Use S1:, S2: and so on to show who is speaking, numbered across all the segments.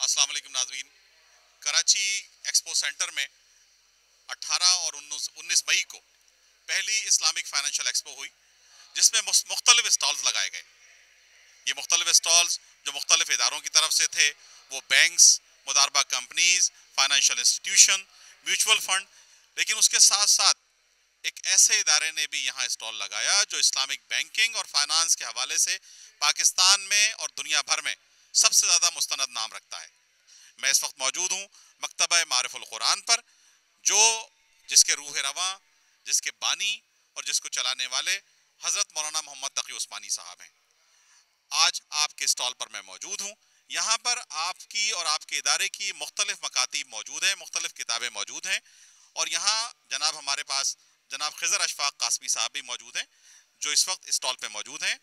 S1: अस्सलाम वालेकुम नाज़रीन। कराची एक्सपो सेंटर में 18 और 19 मई को पहली इस्लामिक फाइनेंशियल एक्सपो हुई, जिसमें मुख्तलिफ स्टॉल्स लगाए गए। ये मुख्तलिफ स्टॉल्स जो मुख्तलिफ इदारों की तरफ से थे, वो बैंक्स, मुदारबा companies, financial institution, mutual fund, लेकिन उसके साथ साथ एक ऐसे इदारे ने भी यहाँ स्टॉल लगाया जो इस्लामिक बैंकिंग और फाइनेंस के हवाले से पाकिस्तान में और दुनिया भर में सबसे ज़्यादा मुस्तनद नाम रखता है। मैं इस वक्त मौजूद हूँ मकतबा मारिफुल कुरान पर, जो जिसके रूह रवां, जिसके बानी और जिसको चलाने वाले हज़रत मौलाना मोहम्मद तकी उस्मानी साहब हैं। आज आपके स्टॉल पर मैं मौजूद हूँ। यहाँ पर आपकी और आपके इदारे की मुख्तलिफ मकातीब मौजूद हैं, मुख्तलिफ किताबें मौजूद हैं, और यहाँ जनाब हमारे पास जनाब खिज़र अशफाक कासमी साहब भी मौजूद हैं, जो इस वक्त स्टॉल पे मौजूद हैं।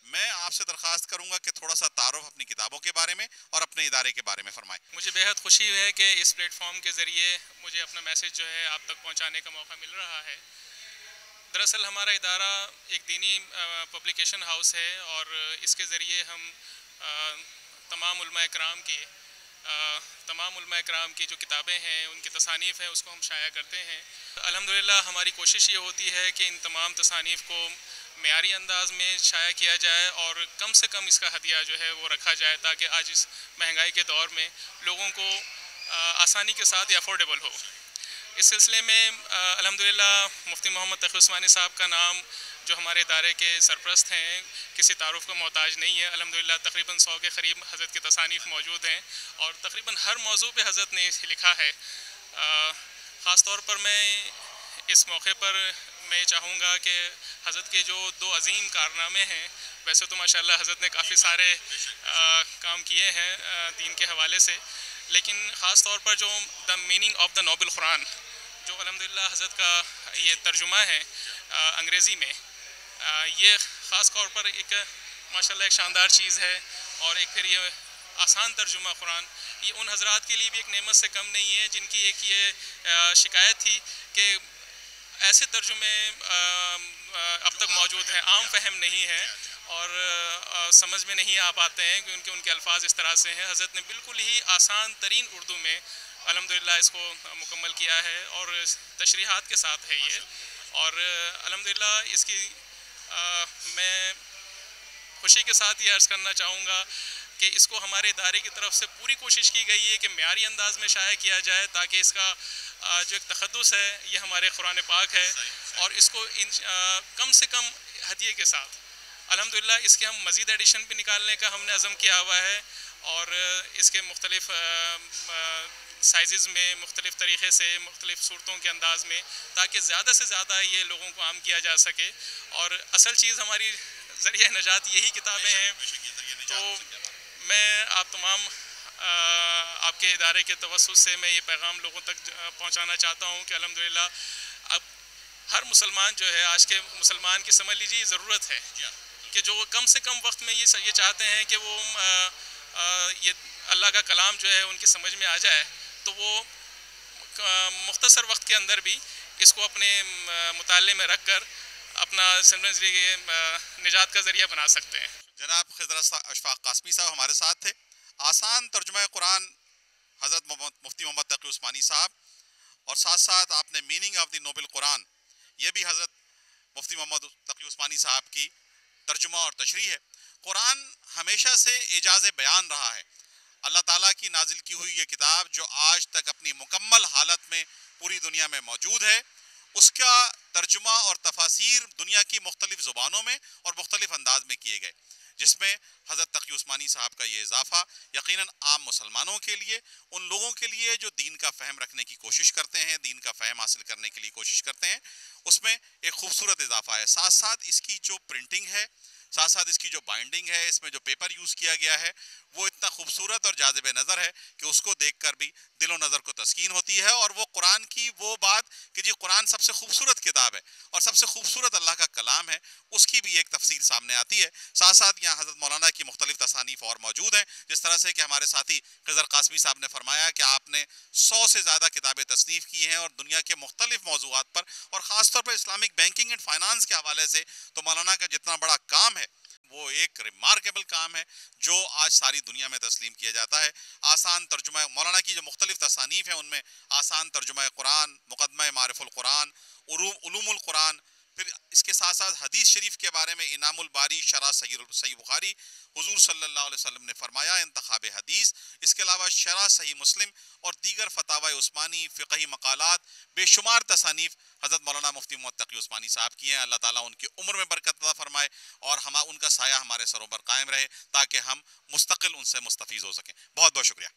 S1: मैं आपसे दरख्वास्त करूंगा कि थोड़ा सा तारुफ अपनी किताबों के बारे में और अपने इदारे के बारे में फरमाएं।
S2: मुझे बेहद खुशी है कि इस प्लेटफॉर्म के ज़रिए मुझे अपना मैसेज जो है आप तक पहुंचाने का मौका मिल रहा है। दरअसल हमारा इदारा एक दीनी पब्लिकेशन हाउस है और इसके ज़रिए हम तमाम उलमा इकराम की जो किताबें हैं, उनकी तसानीफ़ हैं, उसको हम शाया करते हैं। अल्हम्दुलिल्लाह हमारी कोशिश ये होती है कि इन तमाम तसानीफ़ को मेयारी अंदाज में शाया किया जाए और कम से कम इसका हदिया जो है वो रखा जाए, ताकि आज इस महंगाई के दौर में लोगों को आसानी के साथ अफोर्डेबल हो। इस सिलसिले में अल्हम्दुलिल्लाह मुफ्ती मोहम्मद तकी उस्मानी साहब का नाम, जो हमारे इदारे के सरपरस्त हैं, किसी तारुफ का मोहताज नहीं है। अल्हम्दुलिल्लाह तकरीबन 100 के करीब हज़रत की तसानीफ़ मौजूद हैं और तकरीबन हर मौजू पे हज़रत ने लिखा है। ख़ास तौर पर मैं इस मौके पर मैं चाहूँगा कि हज़रत के जो 2 अजीम कारनामे हैं, वैसे तो माशाअल्लाह हज़रत ने काफ़ी सारे काम किए हैं दीन के हवाले से, लेकिन ख़ास तौर पर जो the meaning of the noble Quran, जो अल्हम्दुलिल्लाह हज़रत का ये तर्जुमा है अंग्रेज़ी में, ये ख़ास तौर पर एक माशाअल्लाह एक शानदार चीज़ है। और एक फिर ये आसान तर्जुमा कुरान, ये उन हज़रात के लिए भी एक नेमत से कम नहीं है जिनकी एक ये शिकायत थी कि ऐसे तर्जुमे अब तक मौजूद हैं, आम फहम नहीं है और समझ में नहीं आ पाते हैं क्योंकि उनके अल्फाज इस तरह से हैं। हज़रत ने बिल्कुल ही आसान तरीन उर्दू में अल्हम्दुलिल्लाह इसको मुकम्मल किया है और तशरीहात के साथ है ये। और अल्हम्दुलिल्लाह इसकी मैं खुशी के साथ ये अर्ज़ करना चाहूँगा कि इसको हमारे इदारे की तरफ से पूरी कोशिश की गई है कि मेयारी अंदाज में शाया किया जाए, ताकि इसका जो एक तखद्दुस है ये हमारे कुरान पाक है, और इसको कम से कम हदिये के साथ अल्हम्दुलिल्लाह इसके हम मज़ीद एडिशन भी निकालने का हमने अज़म किया हुआ है, और इसके मुख्तलिफ़ साइज़ में मुख्तलिफ़ तरीक़े से मुख्तलिफ़ सूरतों के अंदाज़ में, ताकि ज़्यादा से ज़्यादा ये लोगों को आम किया जा सके। और असल चीज़ हमारी ज़रिया नजात यही किताबें हैं। तो मैं आप तमाम आपके इदारे के तवस्सुस से मैं ये पैगाम लोगों तक पहुँचाना चाहता हूँ कि अल्हम्दुलिल्लाह अब हर मुसलमान जो है, आज के मुसलमान की समझ लीजिए ज़रूरत है कि जो कम से कम वक्त में ये चाहते हैं कि वो ये अल्लाह का कलाम जो है उनकी समझ में आ जाए, तो वो मुख्तसर वक्त के अंदर भी इसको अपने मुताले में रख कर अपना निजात का ज़रिया बना सकते हैं।
S1: जनाब खिज़र अशफाक कासमी साहब हमारे साथ थे। आसान तर्जुमा कुरान हज़रत मुफ्ती मोहम्मद तकी उस्मानी साहब, और साथ साथ आपने meaning of the noble Quran, ये भी हज़रत मुफ्ती मोहम्मद तकी उस्मानी साहब की तर्जुमा और तशरीह है। कुरान हमेशा से एजाज़ बयान रहा है। अल्लाह ताला की नाजिल की हुई ये किताब जो आज तक अपनी मुकम्मल हालत में पूरी दुनिया में मौजूद है, उसका तर्जुमा और तफासीर दुनिया की मुख्तलिफ़ ज़ुबानों में और मुख्तलिफ़ अंदाज में किए गए, जिसमें हज़रत तकी उस्मानी साहब का ये इजाफ़ा यकीनन आम मुसलमानों के लिए, उन लोगों के लिए जो दीन का फ़हम रखने की कोशिश करते हैं, दीन का फ़हम हासिल करने के लिए कोशिश करते हैं, उसमें एक खूबसूरत इजाफ़ा है। साथ साथ इसकी जो प्रिंटिंग है, साथ साथ इसकी जो बाइंडिंग है, इसमें जो पेपर यूज़ किया गया है, वो इतना खूबसूरत और जाज़िब नज़र है कि उसको देखकर भी दिलो नज़र को तस्कीन होती है। और वो कुरान की वो बात कि जी कुरान सबसे खूबसूरत किताब है और सबसे खूबसूरत अल्लाह का कलाम है, उसकी भी एक तफसीर सामने आती है। साथ साथ यहाँ हज़रत मौलाना की मुख्तलिफ तसानीफ़ और मौजूद हैं, जिस तरह से कि हमारे साथी खिज़र कासमी साहब ने फरमाया कि आपने 100 से ज़्यादा किताबें तसनीफ़ की हैं और दुनिया के मुख्तलिफ मौज़ूआत पर, और ख़ास तौर पर इस्लामिक बैंकिंग एंड फाइनेंस के हवाले से तो मौलाना का जितना बड़ा काम है وہ ایک ریمارکیبل کام ہے جو آج ساری دنیا میں تسلیم کیا جاتا ہے. آسان ترجمہ مولانا کی جو مختلف تصانیف ہیں ان میں آسان ترجمہ قرآن، مقدمہ معرف القرآن، علوم القرآن، پھر اس کے ساتھ ساتھ حدیث شریف کے بارے میں انعام الباری شرح صحیح بخاری، حضور صلی اللہ علیہ وسلم نے فرمایا انتخاب حدیث، اس کے علاوہ شرح صحیح مسلم اور دیگر فتاوی عثمانی، فقہی مقالات، بے شمار تصانیف حضرت مولانا مفتی محمد تقی عثمانی صاحب کی ہیں. اللہ تعالیٰ ان کی عمر میں برکت عطا فرمائے اور ان کا سایہ ہمارے سروں پر قائم رہے تاکہ ہم مستقل ان سے مستفیض ہو سکیں. بہت بہت شکریہ.